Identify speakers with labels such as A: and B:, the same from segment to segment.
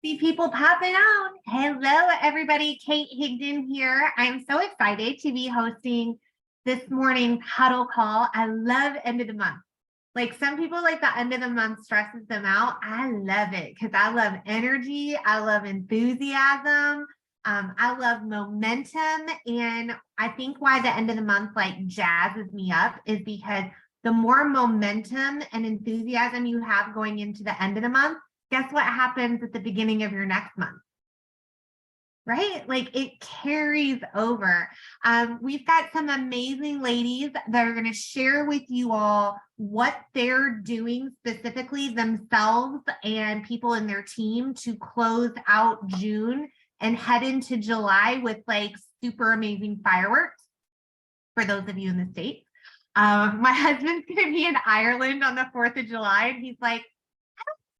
A: See people popping out. Hello, everybody. Kate Higdon here. I'm so excited to be hosting this morning's huddle call. I love end of the month. Like some people like the end of the month stresses them out. I love it because I love energy. I love enthusiasm. I love momentum. And I think why the end of the month like jazzes me up is because the more momentum and enthusiasm you have going into the end of the month, guess what happens at the beginning of your next month? Right? Like it carries over. We've got some amazing ladies that are going to share with you all what they're doing specifically themselves and people in their team to close out June and head into July with like super amazing fireworks for those of you in the States. My husband's going to be in Ireland on the 4th of July and he's like,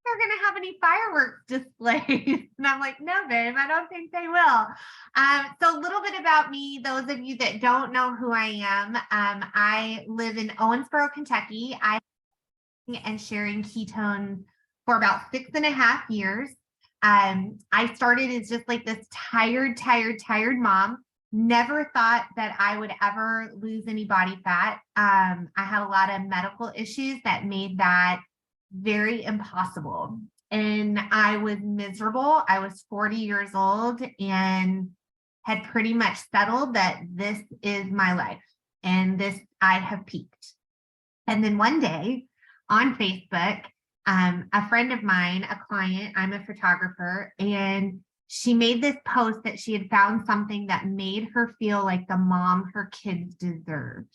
A: they're going to have any fireworks displays. And I'm like, no, babe, I don't think they will. So a little bit about me, those of you that don't know who I am, I live in Owensboro, Kentucky. I've been and sharing ketones for about 6.5 years. I started as just like this tired mom. Never thought that I would ever lose any body fat. I had a lot of medical issues that made that very impossible. And I was miserable. I was 40 years old and had pretty much settled that this is my life and this I have peaked. And then one day on Facebook, a friend of mine, a client, I'm a photographer, and she made this post that she had found something that made her feel like the mom her kids deserved.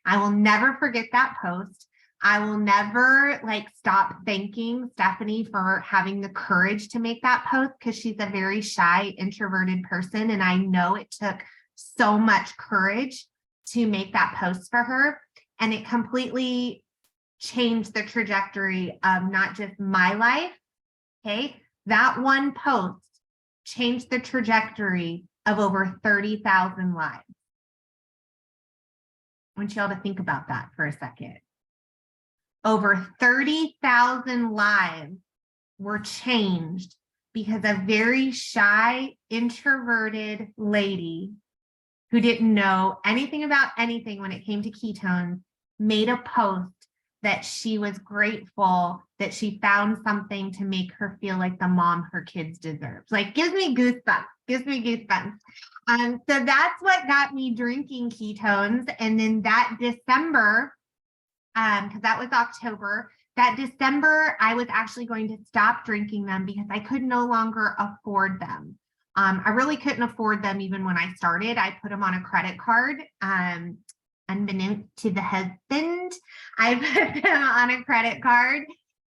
A: I will never forget that post. I will never stop thanking Stephanie for having the courage to make that post because she's a very shy, introverted person. And I know it took so much courage to make that post for her. And it completely changed the trajectory of not just my life. Okay. That one post changed the trajectory of over 30,000 lives. I want you all to think about that for a second. Over 30,000 lives were changed because a very shy, introverted lady who didn't know anything about anything when it came to ketones made a post that she was grateful that she found something to make her feel like the mom her kids deserve. Like, gives me goosebumps. So that's what got me drinking ketones. And then that December, because that was October. That December, I was actually going to stop drinking them because I could no longer afford them. I really couldn't afford them even when I started. I put them on a credit card. Unbeknownst to the husband, I put them on a credit card.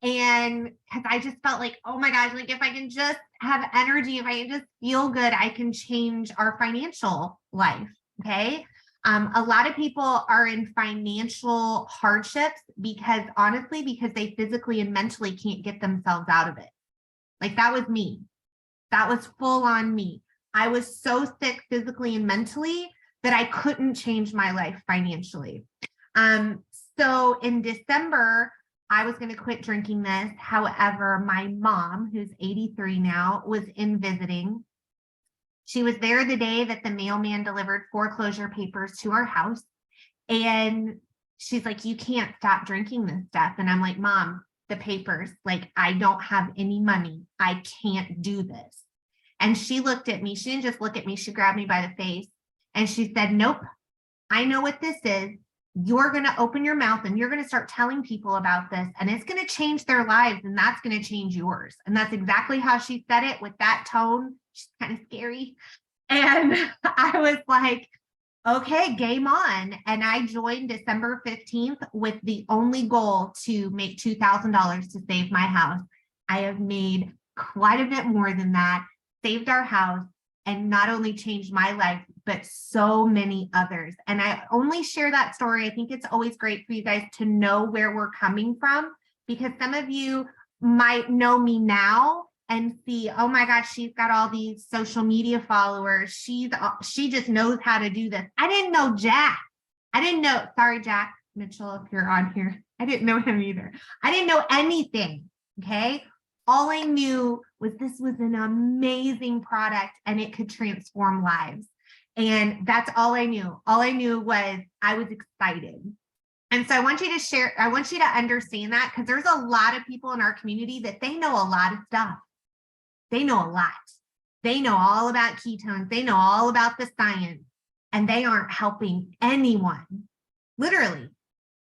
A: And because I just felt like, oh my gosh, like if I can just have energy, if I can just feel good, I can change our financial life. Okay. A lot of people are in financial hardships because they physically and mentally can't get themselves out of it. Like that was me. That was full on me. I was so sick physically and mentally that I couldn't change my life financially. So in December, I was going to quit drinking this. However, my mom, who's 83 now, was in visiting. She was there the day that the mailman delivered foreclosure papers to our house. And she's like, you can't stop drinking this stuff. And I'm like, Mom, the papers, like, I don't have any money. I can't do this. And she looked at me. She didn't just look at me. She grabbed me by the face and she said, nope, I know what this is. You're going to open your mouth and you're going to start telling people about this and it's going to change their lives and that's going to change yours. And that's exactly how she said it with that tone. She's kind of scary. And I was like, okay, game on. And I joined December 15th with the only goal to make $2,000 to save my house. I have made quite a bit more than that, saved our house, and not only changed my life, but so many others. And I only share that story. I think it's always great for you guys to know where we're coming from, because some of you might know me now and see, oh my gosh, she's got all these social media followers. She just knows how to do this. I didn't know Jack. Sorry, Jack Mitchell, if you're on here. I didn't know him either. I didn't know anything. Okay. All I knew was this was an amazing product and it could transform lives. And that's all I knew. All I knew was I was excited. And so I want you to share, I want you to understand that, because there's a lot of people in our community that they know a lot of stuff. They know a lot. They know all about ketones. They know all about the science, and they aren't helping anyone. Literally,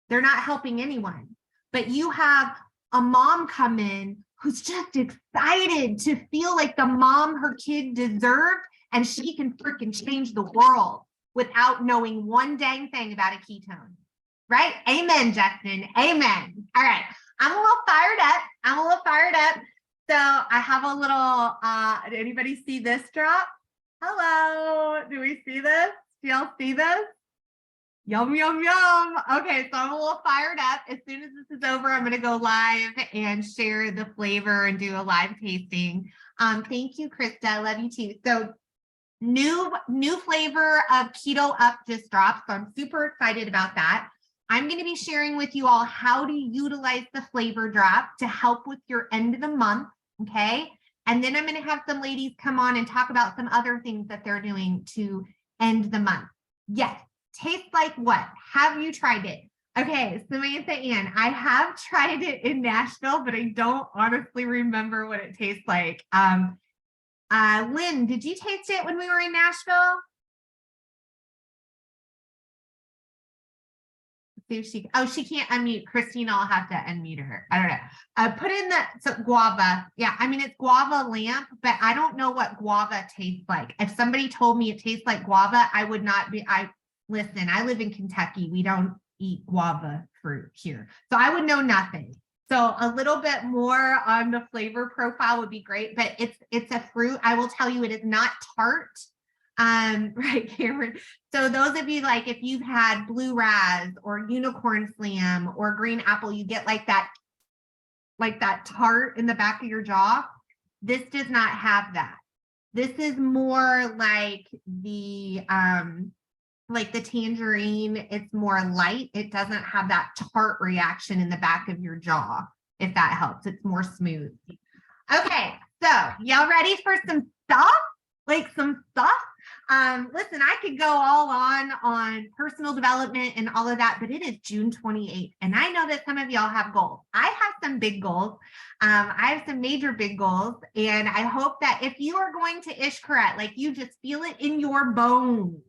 A: they're not helping anyone. But you have a mom come in who's just excited to feel like the mom her kid deserved, and she can freaking change the world without knowing one dang thing about a ketone. Right? Amen, Justin. Amen. All right. I'm a little fired up. So I have a little, did anybody see this drop? Hello. Do we see this? Do y'all see this? Yum, yum, yum. Okay, so I'm a little fired up. As soon as this is over, I'm going to go live and share the flavor and do a live tasting. Thank you, Krista. I love you too. So new flavor of Keto Up just dropped. So I'm super excited about that. I'm going to be sharing with you all how to utilize the flavor drop to help with your end of the month. Okay. And then I'm going to have some ladies come on and talk about some other things that they're doing to end the month. Yes. Tastes like what? Have you tried it? Okay, Samantha Ann, I have tried it in Nashville, but I don't honestly remember what it tastes like. Lynn, did you taste it when we were in Nashville? See if she can't unmute. Christina, I'll have to unmute her. I don't know. Put in the guava. Yeah, I mean, it's guava lamp, but I don't know what guava tastes like. If somebody told me it tastes like guava, I would not be, listen, I live in Kentucky. We don't eat guava fruit here. So I would know nothing. So a little bit more on the flavor profile would be great, but it's a fruit. I will tell you, it is not tart. Right, Cameron. So those of you, like, if you've had blue raz or unicorn slam or green apple, you get like that tart in the back of your jaw. This does not have that. This is more like the tangerine. It's more light. It doesn't have that tart reaction in the back of your jaw, if that helps. It's more smooth. Okay, so y'all ready for some stuff? Like some stuff? Listen, I could go all on personal development and all of that, but it is June 28th. And I know that some of y'all have goals. I have some big goals. I have some major big goals. And I hope that if you are going to Ishkaret, like, you just feel it in your bones.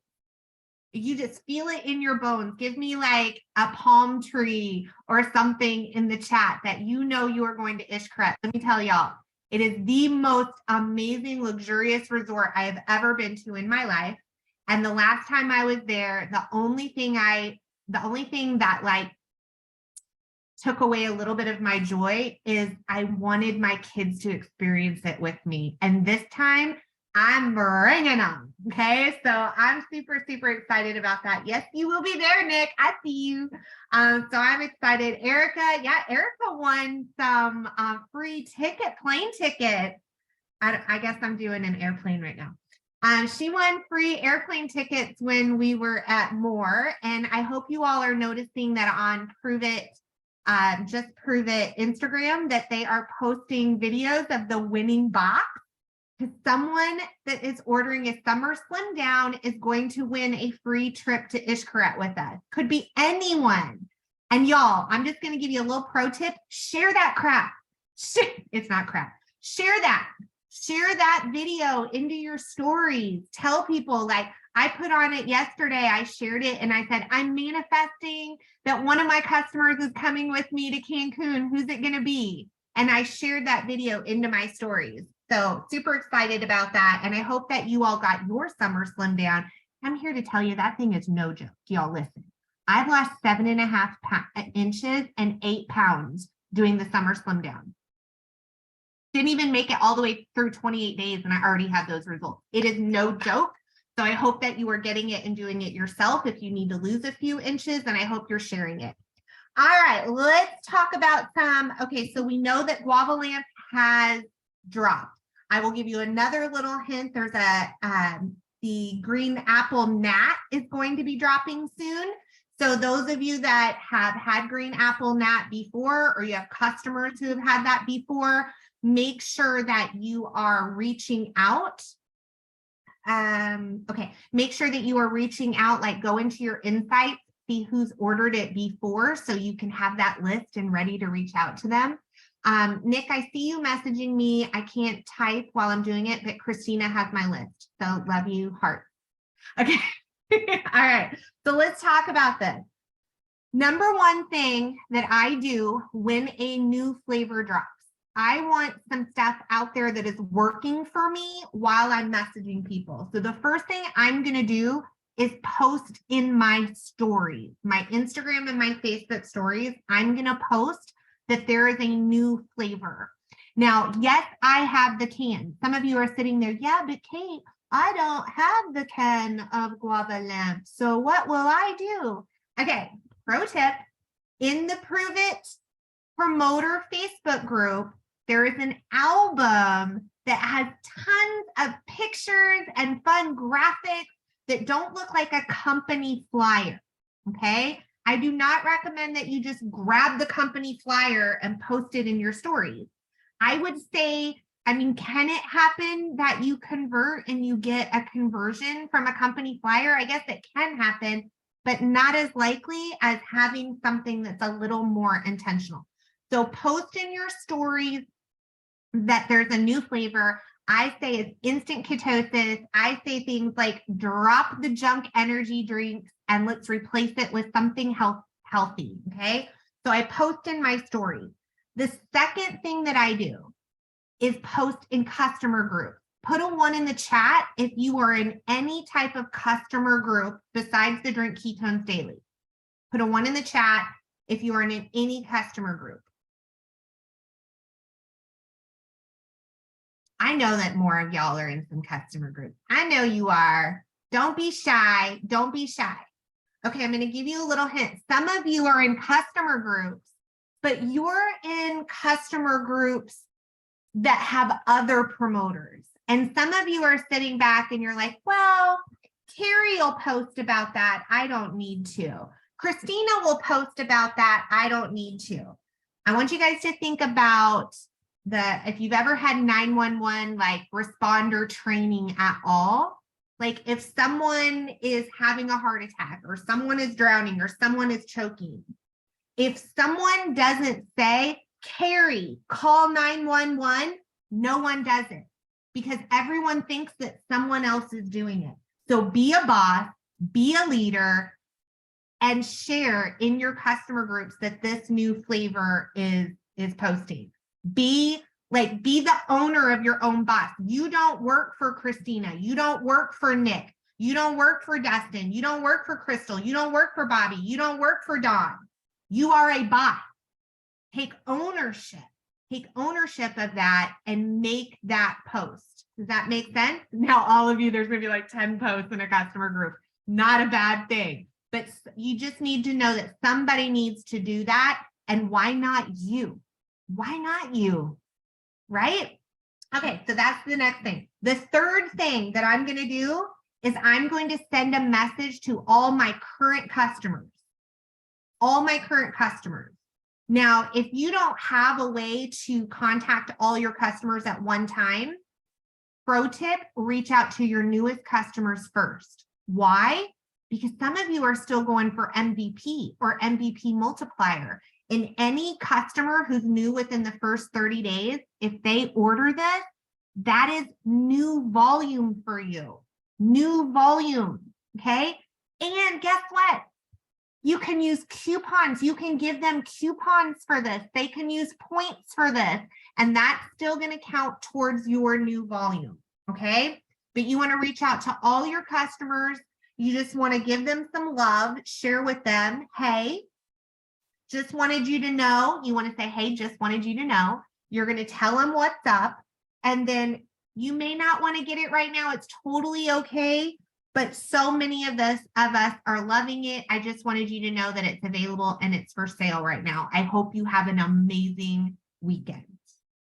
A: You just feel it in your bones. Give me like a palm tree or something in the chat that you know you are going to Ishkaret. Let me tell y'all, it is the most amazing, luxurious resort I have ever been to in my life. And the last time I was there, the only thing that like took away a little bit of my joy is I wanted my kids to experience it with me. And this time I'm bringing them. Okay. So I'm super, super excited about that. Yes, you will be there, Nick. I see you. So I'm excited. Erica. Yeah. Erica won some free plane ticket. I guess I'm doing an airplane right now. She won free airplane tickets when we were at Moore. And I hope you all are noticing that on Prove It, Just Prove It Instagram, that they are posting videos of the winning box. Because someone that is ordering a summer slim down is going to win a free trip to Ishkaret with us. Could be anyone. And y'all, I'm just going to give you a little pro tip. Share that crap. It's not crap. Share that. Share that video into your stories. Tell people, like, I put on it yesterday. I shared it and I said, I'm manifesting that one of my customers is coming with me to Cancun. Who's it going to be? And I shared that video into my stories. So super excited about that. And I hope that you all got your summer slim down. I'm here to tell you that thing is no joke. Y'all listen. I've lost 7.5 inches and 8 pounds doing the summer slim down. Didn't even make it all the way through 28 days and I already had those results. It is no joke. So I hope that you are getting it and doing it yourself if you need to lose a few inches, and I hope you're sharing it. All right, let's talk about some. Okay, so we know that Guava Lamp has dropped. I will give you another little hint. There's the green apple nat is going to be dropping soon. So those of you that have had green apple nat before, or you have customers who have had that before, make sure that you are reaching out. Okay, make sure that you are reaching out, like go into your insights, see who's ordered it before so you can have that list and ready to reach out to them. Nick, I see you messaging me. I can't type while I'm doing it, but Christina has my list. So love you, heart. Okay. All right. So let's talk about this. Number one thing that I do when a new flavor drops, I want some stuff out there that is working for me while I'm messaging people. So the first thing I'm going to do is post in my stories, my Instagram and my Facebook stories. I'm going to post that there is a new flavor. Now, yes, I have the can. Some of you are sitting there, yeah, but Kate, I don't have the can of guava lamp. So what will I do? Okay, pro tip, in the Prove It Promoter Facebook group, there is an album that has tons of pictures and fun graphics that don't look like a company flyer, okay? I do not recommend that you just grab the company flyer and post it in your stories. I would say, I mean, can it happen that you convert and you get a conversion from a company flyer? I guess it can happen, but not as likely as having something that's a little more intentional. So post in your stories that there's a new flavor. I say it's instant ketosis. I say things like drop the junk energy drinks and let's replace it with something healthy, okay? So I post in my stories. The second thing that I do is post in customer groups. Put a 1 in the chat if you are in any type of customer group besides the Drink Ketones Daily. Put a 1 in the chat if you are in any customer group. I know that more of y'all are in some customer groups. I know you are. Don't be shy. Don't be shy. Okay, I'm going to give you a little hint. Some of you are in customer groups, but you're in customer groups that have other promoters. And some of you are sitting back and you're like, well, Carrie will post about that. I don't need to. Christina will post about that. I don't need to. I want you guys to think about if you've ever had 911 like responder training at all, like if someone is having a heart attack or someone is drowning or someone is choking, if someone doesn't say, Carrie, call 911, no one does it because everyone thinks that someone else is doing it. So be a boss, be a leader, and share in your customer groups that this new flavor is posting. Be the owner of your own boss. You don't work for Christina. You don't work for Nick. You don't work for Dustin. You don't work for Crystal. You don't work for Bobby. You don't work for Dawn. You are a boss. Take ownership. Take ownership of that and make that post. Does that make sense? Now, all of you, there's going to be like 10 posts in a customer group. Not a bad thing, but you just need to know that somebody needs to do that. And why not you? Why not you? Right? Okay, so that's the next thing. The third thing that I'm going to do is I'm going to send a message to all my current customers. All my current customers. Now, if you don't have a way to contact all your customers at one time, pro tip, reach out to your newest customers first. Why? Because some of you are still going for MVP or MVP multiplier. And any customer who's new within the first 30 days, if they order this, that is new volume for you. New volume, okay? And guess what? You can use coupons. You can give them coupons for this. They can use points for this. And that's still going to count towards your new volume, okay? But you want to reach out to all your customers. You just want to give them some love, share with them, hey, just wanted you to know. You want to say, hey, just wanted you to know. You're going to tell them what's up. And then you may not want to get it right now. It's totally okay. But so many of us are loving it. I just wanted you to know that it's available and it's for sale right now. I hope you have an amazing weekend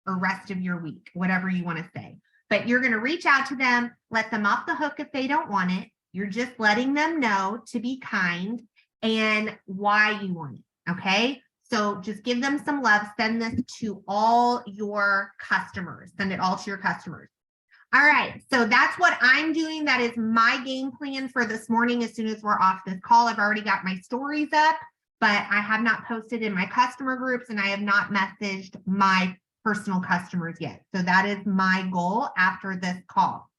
A: or rest of your week, whatever you want to say. But you're going to reach out to them, let them off the hook if they don't want it. You're just letting them know to be kind and why you want it. Okay, So just give them some love. Send this to all your customers. Send it all to your customers. All right. So that's what I'm doing. That is my game plan for this morning. As soon as we're off this call, I've already got my stories up, but I have not posted in my customer groups and I have not messaged my personal customers yet. So that is my goal after this call.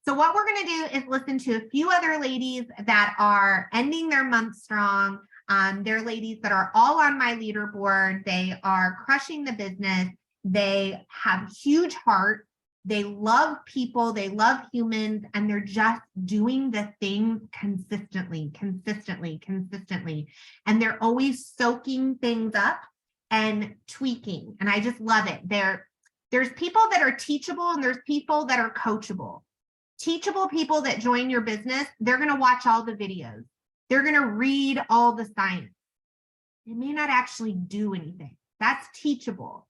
A: So what we're going to do is listen to a few other ladies that are ending their month strong. They're ladies that are all on my leaderboard. They are crushing the business. They have huge heart. They love people. They love humans, and they're just doing the things consistently. And they're always soaking things up and tweaking. And I just love it. There's people that are teachable and there's people that are coachable. Teachable people that join your business, they're going to watch all the videos. They're going to read all the science. They may not actually do anything. That's teachable.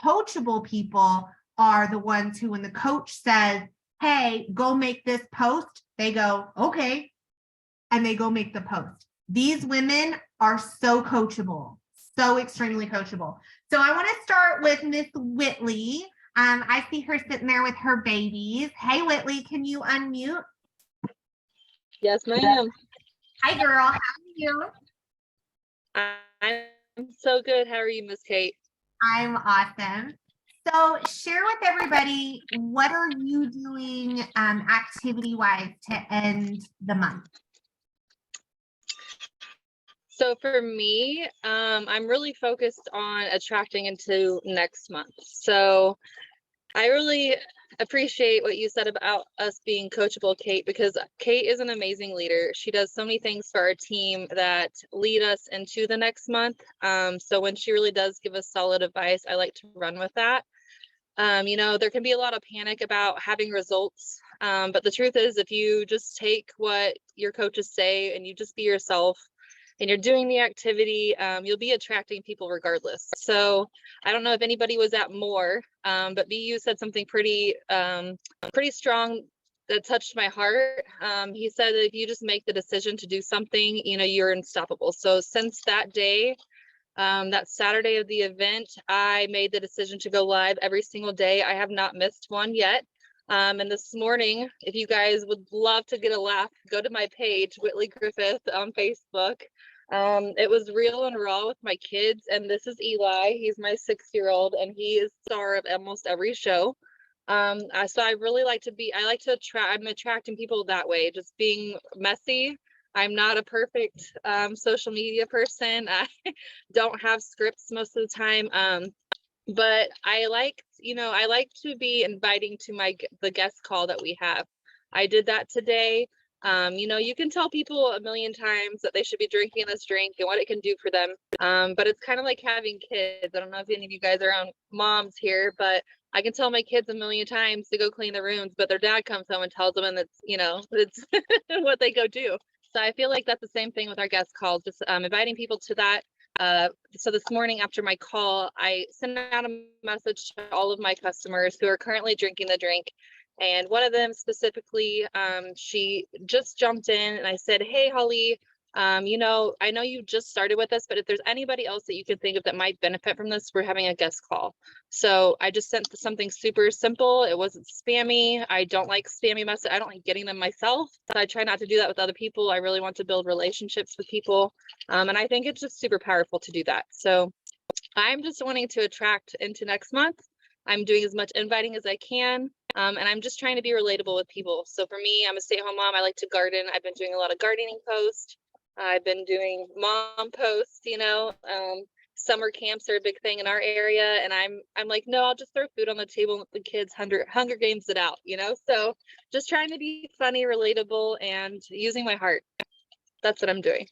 A: Coachable people are the ones who, when the coach says, hey, go make this post, they go, okay, and they go make the post. These women are so coachable, so extremely coachable. So I want to start with Miss Whitley. I see her sitting there with her babies. Hey, Whitley, can you unmute?
B: Yes, ma'am.
A: Hi, girl. How are you?
B: I'm so good. How are you, Miss Kate?
A: I'm awesome. So share with everybody, what are you doing activity-wise to end the month?
B: So for me, I'm really focused on attracting into next month. So I really appreciate what you said about us being coachable, Kate, because Kate is an amazing leader. She does so many things for our team that lead us into the next month. So when she really does give us solid advice, I like to run with that. There can be a lot of panic about having results. But the truth is, if you just take what your coaches say and you just be yourself and you're doing the activity, you'll be attracting people regardless. So I don't know if anybody was at more, but BU said something pretty strong that touched my heart. He said that if you just make the decision to do something, you're unstoppable. So since that day, that Saturday of the event, I made the decision to go live every single day. I have not missed one yet. And this morning, if you guys would love to get a laugh, go to my page, Whitley Griffith on Facebook. It was real and raw with my kids. And this is Eli. He's my 6-year-old, and he is star of almost every show. So I really like to I'm attracting people that way, just being messy. I'm not a perfect social media person. I don't have scripts most of the time. But I like to be inviting to the guest call that we have. I did that today. You can tell people a million times that they should be drinking this drink and what it can do for them. But it's kind of like having kids. I don't know if any of you guys are on moms here, but I can tell my kids a million times to go clean the rooms, but their dad comes home and tells them, and it's what they go do. So I feel like that's the same thing with our guest calls, just inviting people to that. So this morning after my call, I sent out a message to all of my customers who are currently drinking the drink. And one of them specifically, she just jumped in and I said, hey, Holly, I know you just started with us, but if there's anybody else that you can think of that might benefit from this, we're having a guest call. So I just sent something super simple. It wasn't spammy. I don't like spammy messages. I don't like getting them myself. So I try not to do that with other people. I really want to build relationships with people. And I think it's just super powerful to do that. So I'm just wanting to attract into next month. I'm doing as much inviting as I can. And I'm just trying to be relatable with people. So for me, I'm a stay-at-home mom. I like to garden. I've been doing a lot of gardening posts. I've been doing mom posts, summer camps are a big thing in our area. And I'm like, no, I'll just throw food on the table and let the kids Hunger Games it out, So just trying to be funny, relatable, and using my heart. That's what I'm doing.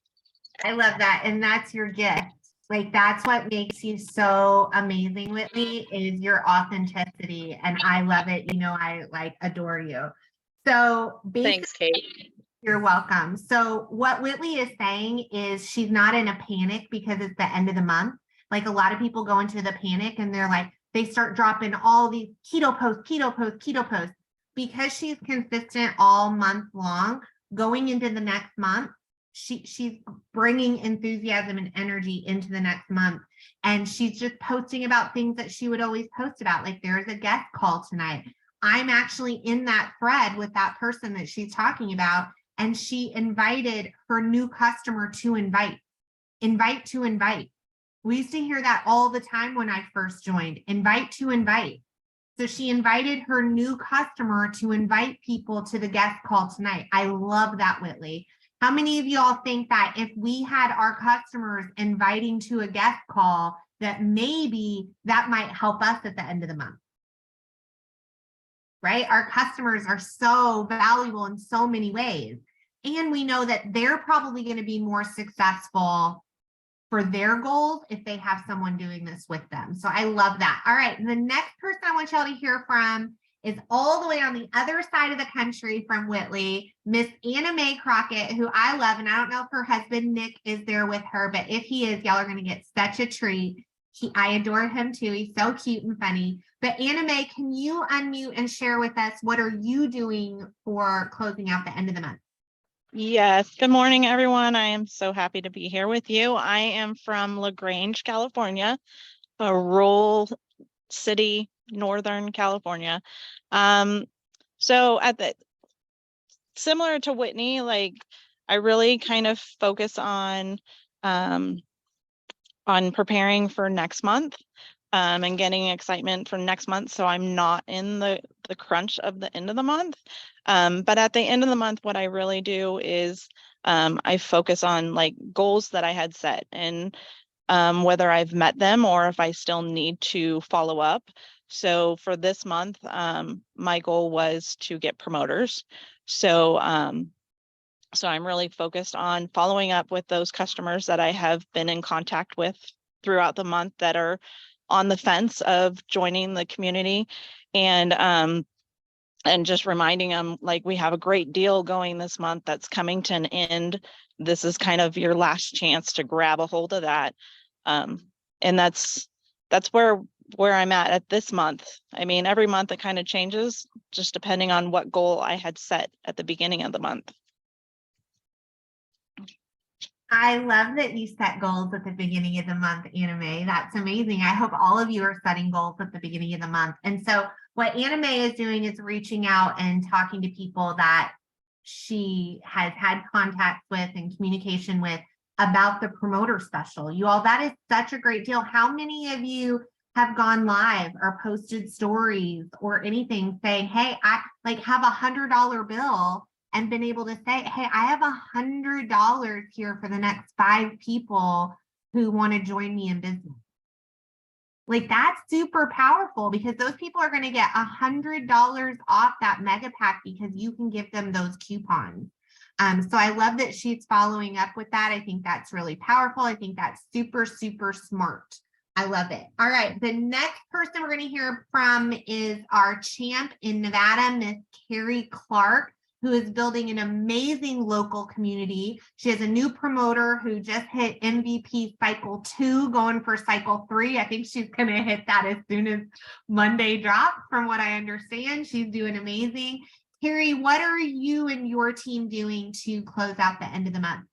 A: I love that. And that's your gift. Like, that's what makes you so amazing, Whitley, is your authenticity. And I love it. I adore you. So
B: thanks, Kate.
A: You're welcome. So what Whitley is saying is she's not in a panic because it's the end of the month. Like, a lot of people go into the panic and they're like, they start dropping all these keto posts. Because she's consistent all month long, going into the next month, she's bringing enthusiasm and energy into the next month. And she's just posting about things that she would always post about, like there's a guest call tonight. I'm actually in that thread with that person that she's talking about, and she invited her new customer to invite to invite. We used to hear that all the time when I first joined, invite to invite. So she invited her new customer to invite people to the guest call tonight. I love that, Whitley. How many of y'all think that if we had our customers inviting to a guest call, that maybe that might help us at the end of the month? Right? Our customers are so valuable in so many ways. And we know that they're probably going to be more successful for their goals if they have someone doing this with them. So I love that. All right. The next person I want y'all to hear from is all the way on the other side of the country from Whitley, Miss Anna Mae Crockett, who I love. And I don't know if her husband, Nick, is there with her, but if he is, y'all are going to get such a treat. I adore him too. He's so cute and funny. But Anna Mae, can you unmute and share with us, what are you doing for closing out the end of the month?
C: Yes. Good morning, everyone. I am so happy to be here with you. I am from LaGrange, California, a rural city, Northern California. So similar to Whitney, like I really kind of focus on preparing for next month. And getting excitement for next month, so I'm not in the crunch of the end of the month. But at the end of the month, what I really do is I focus on like goals that I had set, and whether I've met them or if I still need to follow up. So for this month, my goal was to get promoters. So so I'm really focused on following up with those customers that I have been in contact with throughout the month that are on the fence of joining the community, and just reminding them, like, we have a great deal going this month that's coming to an end. This is kind of your last chance to grab a hold of that. And that's where I'm at this month. I mean, every month it kind of changes just depending on what goal I had set at the beginning of the month.
A: I love that you set goals at the beginning of the month, Anna Mae. That's amazing. I hope all of you are setting goals at the beginning of the month. And so what Anna Mae is doing is reaching out and talking to people that she has had contact with and communication with about the promoter special. You all, that is such a great deal. How many of you have gone live or posted stories or anything saying, hey, I like have $100 bill, and been able to say, hey, I have $100 here for the next 5 people who want to join me in business. Like, that's super powerful, because those people are going to get $100 off that mega pack because you can give them those coupons. So I love that she's following up with that. I think that's really powerful. I think that's super, super smart. I love it. All right. The next person we're going to hear from is our champ in Nevada, Miss Carrie Clark, who is building an amazing local community. She has a new promoter who just hit MVP cycle 2, going for cycle 3. I think she's going to hit that as soon as Monday drops, from what I understand. She's doing amazing. Carrie, what are you and your team doing to close out the end of the month?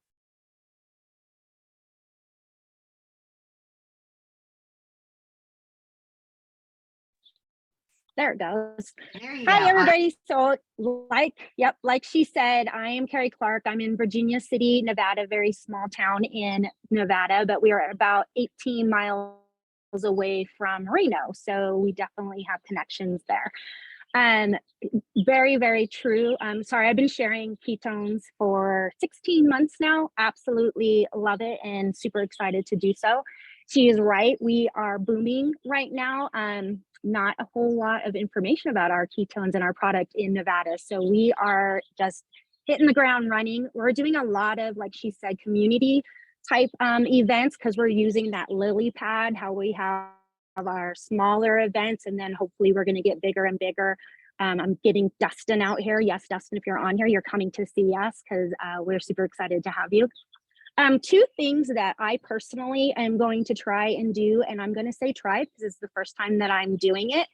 D: There it goes.
A: There you
D: Hi,
A: go.
D: everybody. So like she said, I am Carrie Clark. I'm in Virginia City, Nevada, very small town in Nevada, but we are about 18 miles away from Reno. So we definitely have connections there. Very, very true. Sorry, I've been sharing ketones for 16 months now. Absolutely love it and super excited to do so. She is right. We are booming right now. Not a whole lot of information about our ketones and our product in Nevada. So we are just hitting the ground running. We're doing a lot of, like she said, community type events, because we're using that lily pad, how we have our smaller events, and then hopefully we're going to get bigger and bigger. I'm getting Dustin out here. Yes, Dustin, if you're on here, you're coming to see us, because we're super excited to have you. 2 things that I personally am going to try and do, and I'm going to say try because it's the first time that I'm doing it.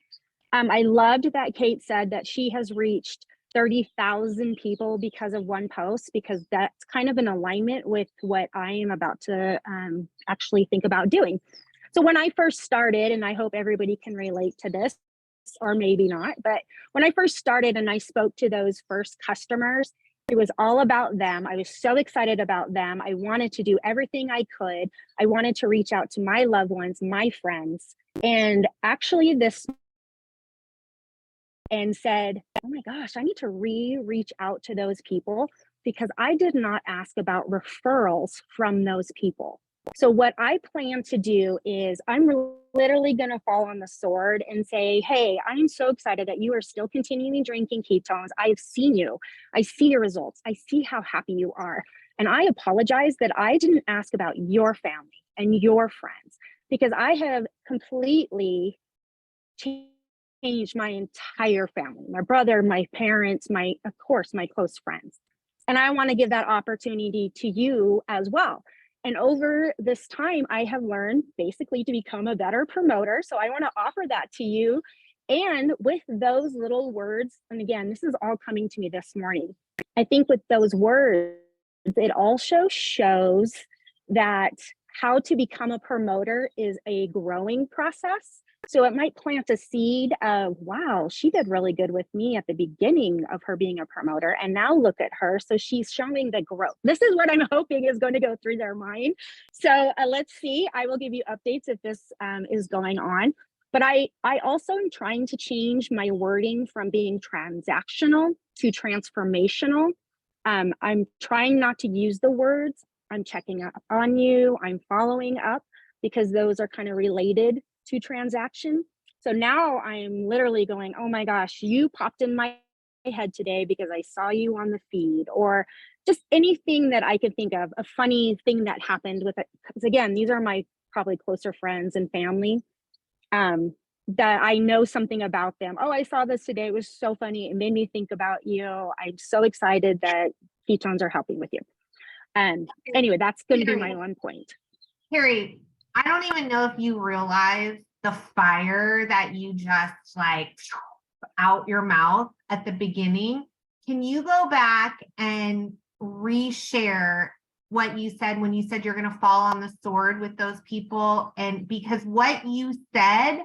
D: I loved that Kate said that she has reached 30,000 people because of one post, because that's kind of in alignment with what I am about to actually think about doing. So when I first started, and I hope everybody can relate to this, or maybe not, but when I first started and I spoke to those first customers, it was all about them. I was so excited about them. I wanted to do everything I could. I wanted to reach out to my loved ones, my friends, and actually this and said, oh my gosh, I need to reach out to those people because I did not ask about referrals from those people. So what I plan to do is I'm literally going to fall on the sword and say, hey, I am so excited that you are still continuing drinking ketones. I've seen you. I see your results. I see how happy you are. And I apologize that I didn't ask about your family and your friends because I have completely changed my entire family, my brother, my parents, of course, my close friends. And I want to give that opportunity to you as well. And over this time, I have learned basically to become a better promoter. So I want to offer that to you. And with those little words, and again, this is all coming to me this morning. I think with those words, it also shows that how to become a promoter is a growing process. So it might plant a seed of, wow, she did really good with me at the beginning of her being a promoter. And now look at her. So she's showing the growth. This is what I'm hoping is going to go through their mind. So let's see. I will give you updates if this is going on. But I also am trying to change my wording from being transactional to transformational. I'm trying not to use the words, I'm checking up on you, I'm following up, because those are kind of related to transaction. So now I'm literally going, oh my gosh, you popped in my head today because I saw you on the feed, or just anything that I could think of, a funny thing that happened with it. Because again, these are my probably closer friends and family that I know something about them. Oh, I saw this today. It was so funny. It made me think about you. I'm so excited that ketones are helping with you. And anyway, that's going to be my one point.
A: Carrie, I don't even know if you realize the fire that you just like out your mouth at the beginning. Can you go back and reshare what you said when you said you're going to fall on the sword with those people? And because what you said,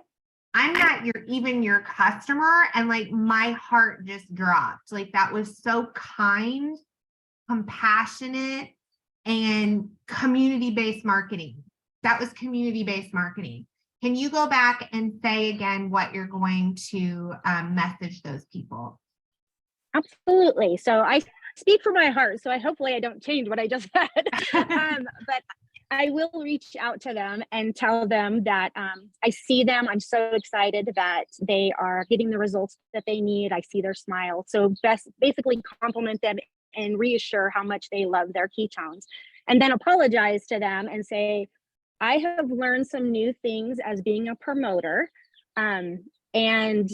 A: I'm not even your customer, and like my heart just dropped. Like that was so kind, compassionate, and community-based marketing. That was community-based marketing. Can you go back and say again what you're going to message those people?
D: Absolutely. So I speak from my heart. So hopefully I don't change what I just said. But I will reach out to them and tell them that I see them. I'm so excited that they are getting the results that they need. I see their smile. So basically compliment them and reassure how much they love their ketones. And then apologize to them and say, I have learned some new things as being a promoter. And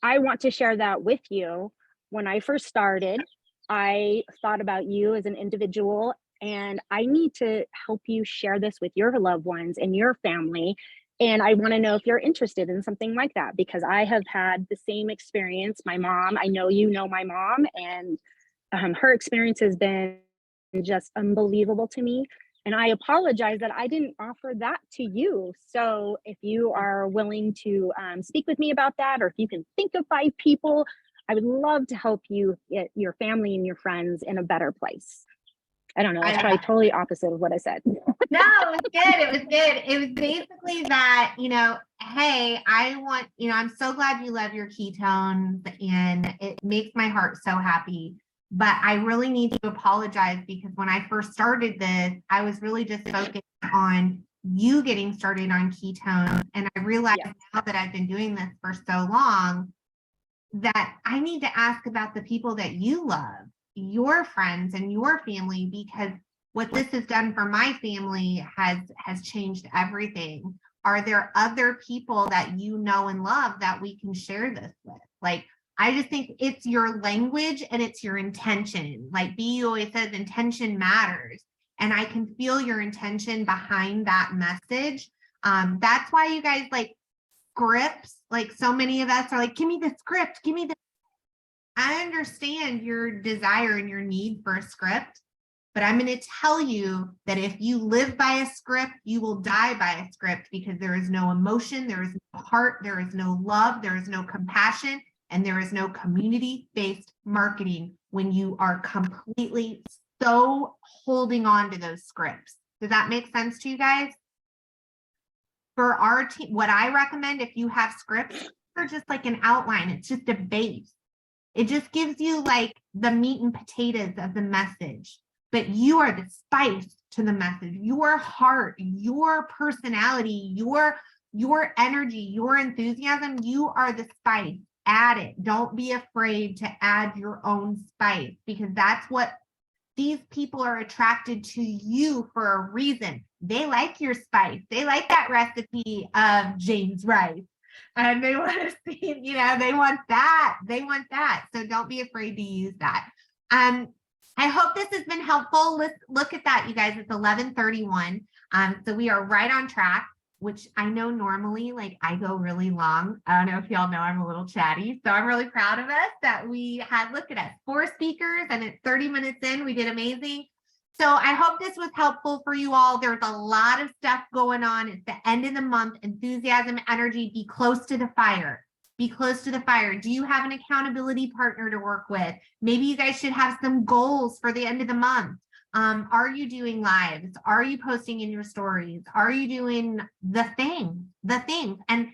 D: I want to share that with you. When I first started, I thought about you as an individual, and I need to help you share this with your loved ones and your family. And I want to know if you're interested in something like that, because I have had the same experience. My mom, I know you know my mom, and her experience has been just unbelievable to me. And I apologize that I didn't offer that to you. So if you are willing to speak with me about that, or if you can think of 5 people, I would love to help you get your family and your friends in a better place. I don't know. That's probably totally opposite of what I said.
A: No, it was good. It was good. It was basically that, hey, I'm so glad you love your ketones and it makes my heart so happy. But I really need to apologize because when I first started this, I was really just focused on you getting started on ketones. And I realized now that I've been doing this for so long that I need to ask about the people that you love, your friends and your family, because what this has done for my family has changed everything. Are there other people that you know and love that we can share this with? Like, I just think it's your language and it's your intention. Like B always says, intention matters. And I can feel your intention behind that message. That's why you guys like scripts, like so many of us are like, give me the script, give me the. I understand your desire and your need for a script, but I'm going to tell you that if you live by a script, you will die by a script, because there is no emotion, there is no heart, there is no love, there is no compassion, and there is no community-based marketing when you are completely so holding on to those scripts. Does that make sense to you guys? For our team, what I recommend, if you have scripts, they're just like an outline. It's just a base. It just gives you like the meat and potatoes of the message, but you are the spice to the message. Your heart, your personality, your energy, your enthusiasm, you are the spice. Add it. Don't be afraid to add your own spice, because that's what these people are attracted to you for a reason. They like your spice. They like that recipe of James Rice. And they want to see, they want that. They want that. So don't be afraid to use that. I hope this has been helpful. Let's look at that, you guys. It's 11:31. So we are right on track, which I know normally, like, I go really long. I don't know if y'all know I'm a little chatty. So I'm really proud of us that we had, look at us, 4 speakers, and at 30 minutes in, we did amazing. So I hope this was helpful for you all. There's a lot of stuff going on. It's the end of the month. Enthusiasm, energy, be close to the fire. Be close to the fire. Do you have an accountability partner to work with? Maybe you guys should have some goals for the end of the month. Are you doing lives? Are you posting in your stories? Are you doing the things? And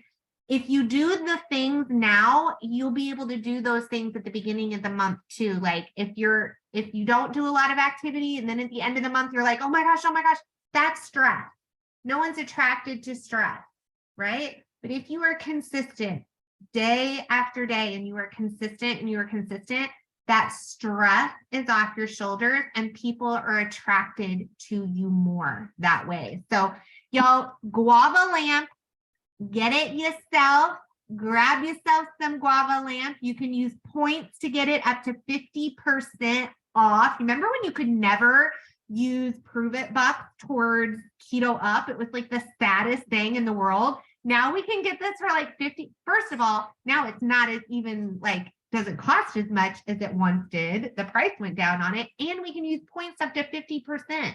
A: if you do the things now, you'll be able to do those things at the beginning of the month too. Like if you don't do a lot of activity and then at the end of the month, you're like, oh my gosh, that's stress. No one's attracted to stress, right? But if you are consistent day after day and you are consistent, that stress is off your shoulders and people are attracted to you more that way. So y'all, guava lamp, get it yourself. Grab yourself some guava lamp. You can use points to get it up to 50% off. Remember when you could never use Prove It bucks towards Keto Up? It was like the saddest thing in the world. Now we can get this for like 50. First of all, now it's not as even like, doesn't cost as much as it once did. The price went down on it, and we can use points up to 50%.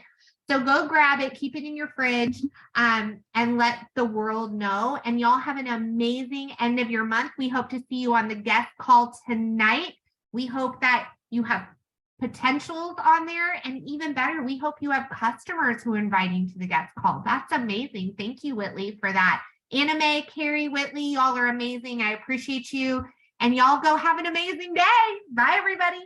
A: So go grab it, keep it in your fridge, and let the world know. And y'all have an amazing end of your month. We hope to see you on the guest call tonight. We hope that you have potentials on there, and even better, we hope you have customers who are inviting to the guest call. That's amazing. Thank you, Whitley, for that. Anime, Carrie, Whitley, y'all are amazing. I appreciate you. And y'all go have an amazing day. Bye, everybody.